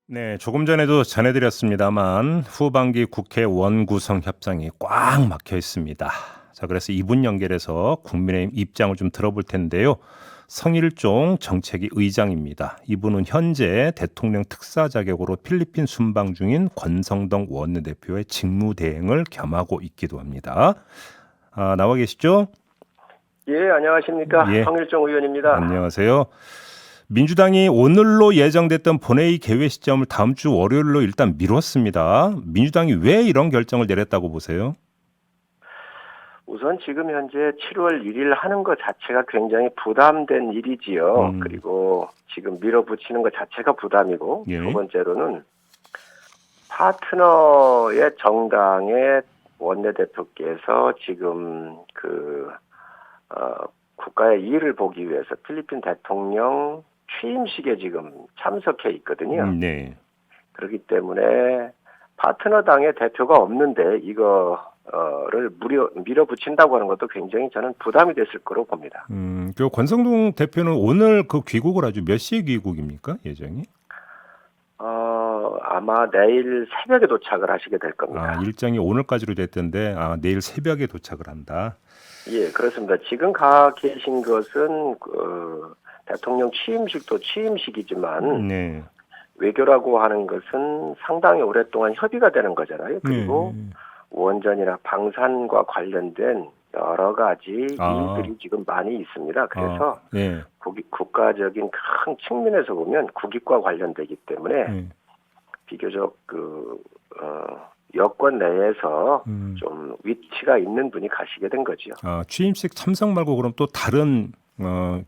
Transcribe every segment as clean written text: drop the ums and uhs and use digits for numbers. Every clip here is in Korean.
네, 조금 전에도 전해드렸습니다만 후반기 국회 원구성 협상이 꽉 막혀 있습니다. 자, 그래서 이분 연결해서 국민의힘 입장을 좀 들어볼 텐데요. 성일종 정책위 의장입니다. 이분은 현재 대통령 특사 자격으로 필리핀 순방 중인 권성동 원내대표의 직무 대행을 겸하고 있기도 합니다. 나와 계시죠? 예, 안녕하십니까. 예, 성일종 의원입니다. 안녕하세요. 민주당이 오늘로 예정됐던 본회의 개회 시점을 다음 주 월요일로 일단 미뤘습니다. 민주당이 왜 이런 결정을 내렸다고 보세요? 우선 지금 현재 7월 1일 하는 것 자체가 굉장히 부담된 일이지요. 그리고 지금 밀어붙이는 것 자체가 부담이고, 예. 두 번째로는 파트너의 정당의 원내대표께서 지금 국가의 이익을 보기 위해서 필리핀 대통령 취임식에 지금 참석해 있거든요. 네. 그렇기 때문에 파트너 당의 대표가 없는데 이거를 밀어붙인다고 하는 것도 굉장히 저는 부담이 됐을 거로 봅니다. 그 권성동 대표는 오늘 그 귀국을 아주 몇 시에 귀국입니까? 예정이? 아마 내일 새벽에 도착을 하시게 될 겁니다. 일정이 오늘까지로 됐던데 내일 새벽에 도착을 한다. 예, 그렇습니다. 지금 가 계신 것은 대통령 취임식도 취임식이지만 네. 외교라고 하는 것은 상당히 오랫동안 협의가 되는 거잖아요. 그리고 원전이나 방산과 관련된 여러 가지 일들이 지금 많이 있습니다. 그래서 국가적인 큰 측면에서 보면 국익과 관련되기 때문에 비교적 여권 내에서 좀 위치가 있는 분이 가시게 된 거죠. 취임식 참석 말고 그럼 또 다른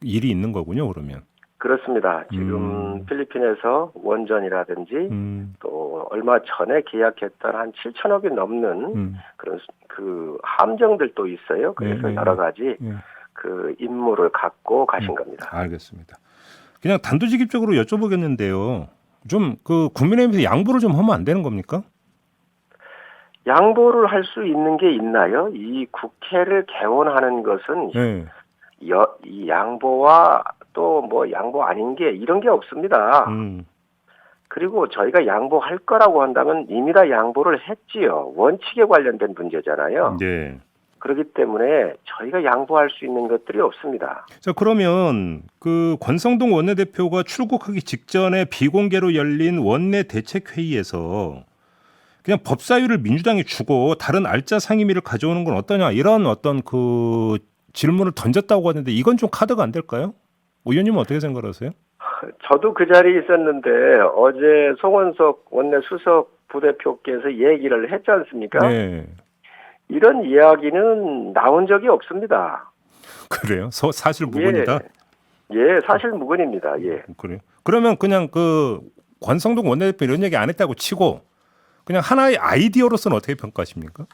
일이 있는 거군요, 그러면. 그렇습니다. 지금 필리핀에서 원전이라든지 또 얼마 전에 계약했던 한 7천억이 넘는 그런 함정들도 있어요. 그래서 여러 가지 그 임무를 갖고 가신 겁니다. 알겠습니다. 그냥 단도직입적으로 여쭤보겠는데요. 좀 그 국민의힘에서 양보를 좀 하면 안 되는 겁니까? 양보를 할 수 있는 게 있나요? 이 국회를 개원하는 것은 이 양보와 또 뭐 양보 아닌 게 이런 게 없습니다. 그리고 저희가 양보할 거라고 한다면 이미 다 양보를 했지요. 원칙에 관련된 문제잖아요. 네. 그렇기 때문에 저희가 양보할 수 있는 것들이 없습니다. 자, 그러면 그 권성동 원내대표가 출국하기 직전에 비공개로 열린 원내 대책회의에서 그냥 법사위를 민주당이 주고 다른 알짜 상임위를 가져오는 건 어떠냐 이런 어떤 그 질문을 던졌다고 하는데 이건 좀 카드가 안 될까요? 의원님은 어떻게 생각하세요? 저도 그 자리에 있었는데 어제 송원석 원내 수석 부대표께서 얘기를 했지 않습니까? 네. 이런 이야기는 나온 적이 없습니다. 그래요? 사실 무근이다? 예, 사실 무근입니다. 예. 그래요? 그러면 그냥 그 권성동 원내대표 이런 얘기 안 했다고 치고 그냥 하나의 아이디어로서는 어떻게 평가하십니까?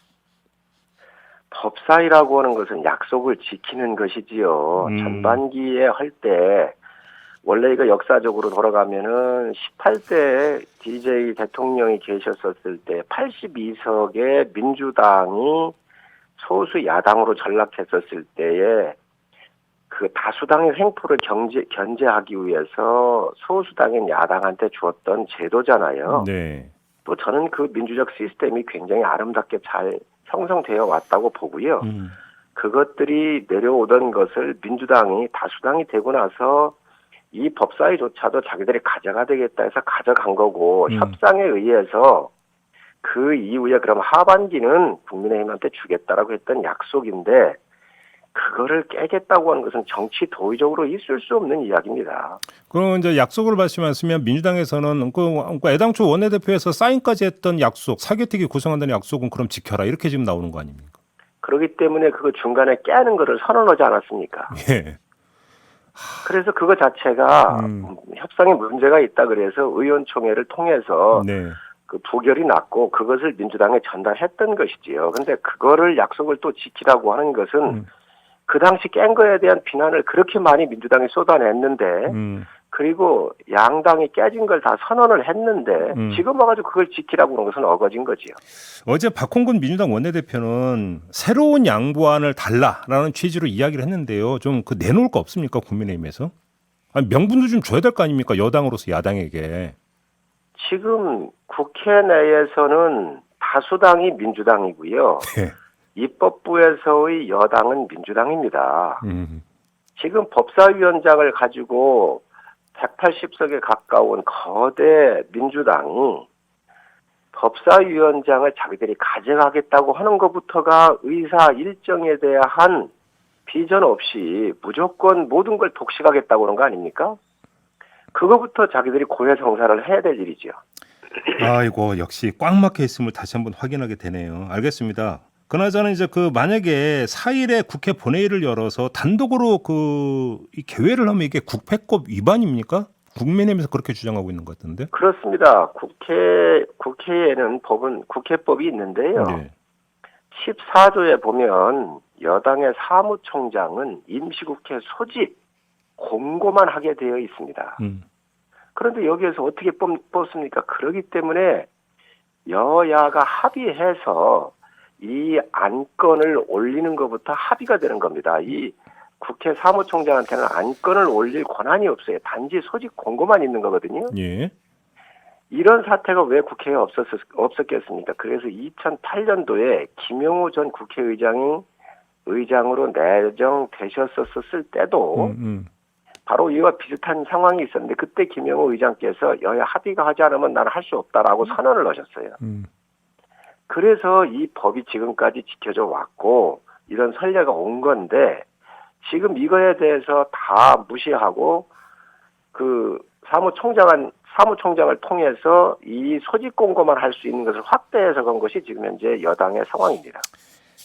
법사위라고 하는 것은 약속을 지키는 것이지요. 전반기에 할 때 원래 이거 역사적으로 돌아가면은 18대 DJ 대통령이 계셨었을 때 82석의 민주당이 소수 야당으로 전락했었을 때에 그 다수당의 횡포를 견제하기 위해서 소수당인 야당한테 주었던 제도잖아요. 네. 또 저는 그 민주적 시스템이 굉장히 아름답게 잘 형성되어 왔다고 보고요. 그것들이 내려오던 것을 민주당이 다수당이 되고 나서 이 법사위조차도 자기들이 가져가 되겠다 해서 가져간 거고 협상에 의해서 그 이후에 그럼 하반기는 국민의힘한테 주겠다라고 했던 약속인데 그거를 깨겠다고 하는 것은 정치 도의적으로 있을 수 없는 이야기입니다. 그럼 이제 약속을 말씀하시면 민주당에서는 그 애당초 원내대표에서 사인까지 했던 약속, 사개특위 구성한다는 약속은 그럼 지켜라 이렇게 지금 나오는 거 아닙니까? 그렇기 때문에 그거 중간에 깨는 거를 선언하지 않았습니까? 예. 그래서 그거 자체가 협상에 문제가 있다 그래서 의원총회를 통해서 그 부결이 났고 그것을 민주당에 전달했던 것이지요. 그런데 그거를 약속을 또 지키라고 하는 것은 그 당시 깬 거에 대한 비난을 그렇게 많이 민주당이 쏟아냈는데 그리고 양당이 깨진 걸 다 선언을 했는데 지금 와가지고 그걸 지키라고 하는 것은 어거진 거지요. 어제 박홍근 민주당 원내대표는 새로운 양보안을 달라라는 취지로 이야기를 했는데요. 좀 그 내놓을 거 없습니까? 국민의힘에서? 아니, 명분도 좀 줘야 될 거 아닙니까? 여당으로서 야당에게. 지금 국회 내에서는 다수당이 민주당이고요. 네. 입법부에서의 여당은 민주당입니다. 음. 지금 법사위원장을 가지고 180석에 가까운 거대 민주당이 법사위원장을 자기들이 가져가겠다고 하는 것부터가 의사 일정에 대한 비전 없이 무조건 모든 걸 독식하겠다고 그런 거 아닙니까? 그거부터 자기들이 고해성사를 해야 될 일이죠. 아이고 역시 꽉 막혀 있음을 다시 한번 확인하게 되네요. 알겠습니다. 그나저나 이제 그 만약에 4일에 국회 본회의를 열어서 단독으로 이 개회를 하면 이게 국회법 위반입니까? 국민의힘에서 그렇게 주장하고 있는 것 같은데. 그렇습니다. 국회에는 국회법이 있는데요. 네. 14조에 보면 여당의 사무총장은 임시국회 소집 공고만 하게 되어 있습니다. 그런데 여기에서 어떻게 뽑습니까? 그렇기 때문에 여야가 합의해서 이 안건을 올리는 것부터 합의가 되는 겁니다. 이 국회 사무총장한테는 안건을 올릴 권한이 없어요. 단지 소집 공고만 있는 거거든요. 예. 이런 사태가 왜 국회에 없었겠습니까? 그래서 2008년도에 김영우 전 국회의장이 의장으로 내정되셨었을 때도 바로 이와 비슷한 상황이 있었는데 그때 김영우 의장께서 여야 합의가 하지 않으면 나는 할 수 없다라고 선언을 하셨어요. 그래서 이 법이 지금까지 지켜져 왔고 이런 선례가 온 건데 지금 이거에 대해서 다 무시하고 그 사무총장을 통해서 이 소집 공고만 할 수 있는 것을 확대해서 건 것이 지금 현재 여당의 상황입니다.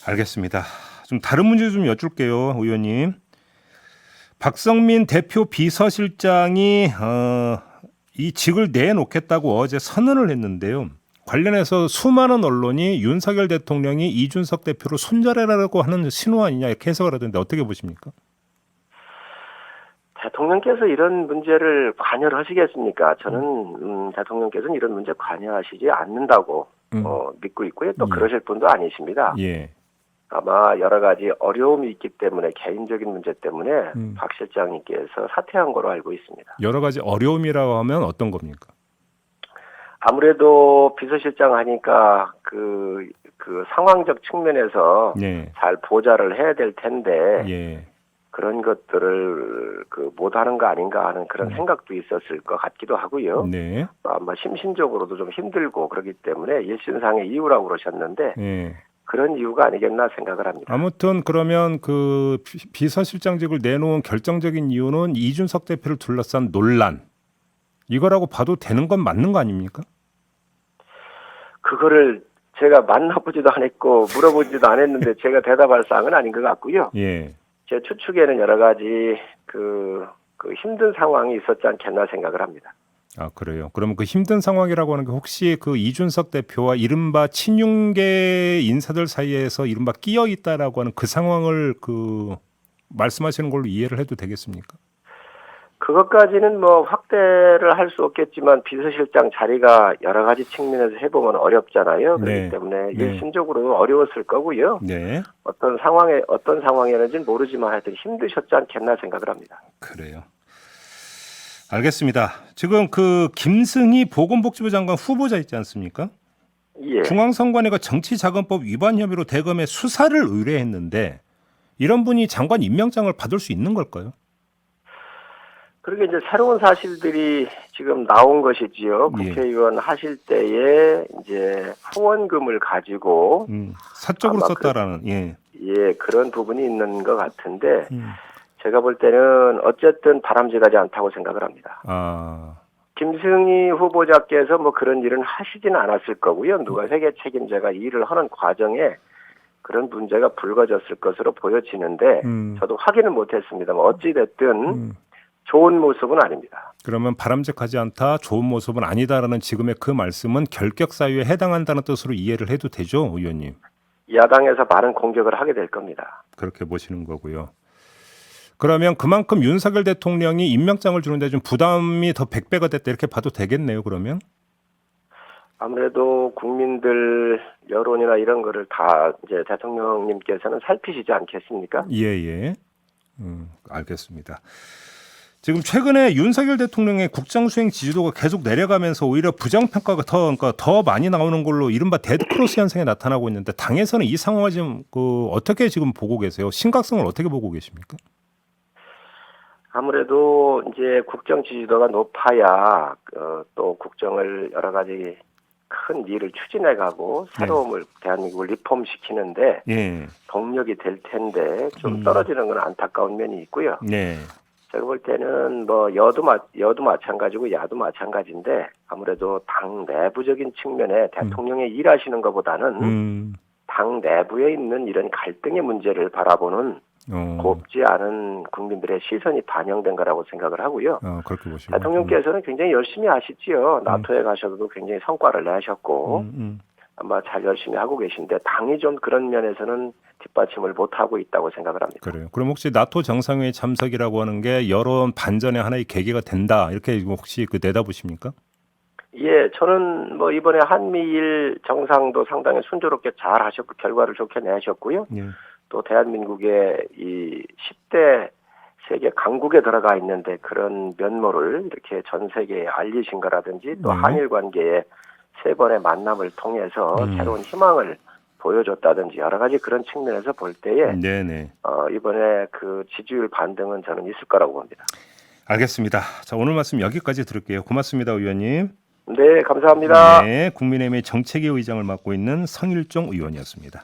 알겠습니다. 좀 다른 문제 좀 여쭐게요, 의원님. 박성민 대표 비서실장이 이 직을 내놓겠다고 어제 선언을 했는데요. 관련해서 수많은 언론이 윤석열 대통령이 이준석 대표를 손절해라고 하는 신호 아니냐 이렇게 해석을 하던데 어떻게 보십니까? 대통령께서 이런 문제를 관여를 하시겠습니까? 저는 대통령께서는 이런 문제 관여하시지 않는다고 믿고 있고요. 또 그러실 분도 아니십니다. 예. 아마 여러 가지 어려움이 있기 때문에 개인적인 문제 때문에 박 실장님께서 사퇴한 거로 알고 있습니다. 여러 가지 어려움이라고 하면 어떤 겁니까? 아무래도 비서실장 하니까 그 상황적 측면에서 네. 잘 보좌를 해야 될 텐데 예. 그런 것들을 못하는 거 아닌가 하는 그런 생각도 있었을 것 같기도 하고요. 네. 아마 심신적으로도 좀 힘들고 그렇기 때문에 일신상의 이유라고 그러셨는데 예. 그런 이유가 아니겠나 생각을 합니다. 아무튼 그러면 그 비서실장직을 내놓은 결정적인 이유는 이준석 대표를 둘러싼 논란 이거라고 봐도 되는 건 맞는 거 아닙니까? 그거를 제가 만나보지도 않았고 물어보지도 않았는데 제가 대답할 사항은 아닌 것 같고요. 예. 제 추측에는 여러 가지 그 힘든 상황이 있었지 않겠나 생각을 합니다. 아 그래요. 그러면 그 힘든 상황이라고 하는 게 혹시 그 이준석 대표와 이른바 친윤계 인사들 사이에서 이른바 끼어 있다라고 하는 그 상황을 말씀하시는 걸로 이해를 해도 되겠습니까? 그것까지는 뭐 확대를 할 수 없겠지만 비서실장 자리가 여러 가지 측면에서 해보면 어렵잖아요. 그렇기 네. 때문에 네. 일심적으로 어려웠을 거고요. 네. 어떤 상황이었는지는 모르지만 하여튼 힘드셨지 않겠나 생각을 합니다. 그래요. 알겠습니다. 지금 그 김승희 보건복지부 장관 후보자 있지 않습니까? 예. 중앙선관위가 정치자금법 위반 혐의로 대검에 수사를 의뢰했는데 이런 분이 장관 임명장을 받을 수 있는 걸까요? 그러게 이제 새로운 사실들이 지금 나온 것이지요. 예. 국회의원 하실 때에 이제 후원금을 가지고 사적으로 아마 썼다라는 예. 그런 부분이 있는 것 같은데 제가 볼 때는 어쨌든 바람직하지 않다고 생각을 합니다. 아. 김승희 후보자께서 뭐 그런 일은 하시지는 않았을 거고요. 누가 회계 책임자가 이 일을 하는 과정에 그런 문제가 불거졌을 것으로 보여지는데 저도 확인은 못했습니다만 어찌됐든 좋은 모습은 아닙니다. 그러면 바람직하지 않다, 좋은 모습은 아니다라는 지금의 그 말씀은 결격 사유에 해당한다는 뜻으로 이해를 해도 되죠, 의원님? 야당에서 많은 공격을 하게 될 겁니다. 그렇게 보시는 거고요. 그러면 그만큼 윤석열 대통령이 임명장을 주는데 좀 부담이 더 100배가 됐다 이렇게 봐도 되겠네요, 그러면? 아무래도 국민들 여론이나 이런 거를 다 이제 대통령님께서는 살피시지 않겠습니까? 예. 알겠습니다. 지금 최근에 윤석열 대통령의 국정 수행 지지도가 계속 내려가면서 오히려 부정평가가 그러니까 더 많이 나오는 걸로 이른바 데드크로스 현상이 나타나고 있는데 당에서는 이 상황을 지금 어떻게 지금 보고 계세요? 심각성을 어떻게 보고 계십니까? 아무래도 이제 국정 지지도가 높아야 또 국정을 여러 가지 큰 일을 추진해가고 새로움을 대한민국을 리폼시키는데 예. 동력이 될 텐데 좀 떨어지는 건 안타까운 면이 있고요. 네. 제가 볼 때는 뭐 여도 마찬가지고 야도 마찬가지인데 아무래도 당 내부적인 측면에 대통령의 일하시는 것보다는 당 내부에 있는 이런 갈등의 문제를 바라보는 곱지 않은 국민들의 시선이 반영된 거라고 생각을 하고요. 그렇게 보시고. 대통령께서는 굉장히 열심히 하시지요. 나토에 가셔도 굉장히 성과를 내셨고 아마 잘 열심히 하고 계신데 당이 좀 그런 면에서는 뒷받침을 못하고 있다고 생각을 합니다. 그래요. 그럼 혹시 나토 정상회의 참석이라고 하는 게 여론 반전의 하나의 계기가 된다 이렇게 혹시 내다보십니까? 예, 저는 뭐 이번에 한미일 정상도 상당히 순조롭게 잘 하셨고 결과를 좋게 내셨고요. 예. 또 대한민국의 이 10대 세계 강국에 들어가 있는데 그런 면모를 이렇게 전 세계에 알리신 거라든지 또 한일 관계의 세 번의 만남을 통해서 새로운 희망을 보여줬다든지 여러 가지 그런 측면에서 볼 때에 네네. 이번에 그 지지율 반등은 저는 있을 거라고 봅니다. 알겠습니다. 자, 오늘 말씀 여기까지 들을게요. 고맙습니다, 의원님. 네, 감사합니다. 네, 국민의힘의 정책위 의장을 맡고 있는 성일종 의원이었습니다.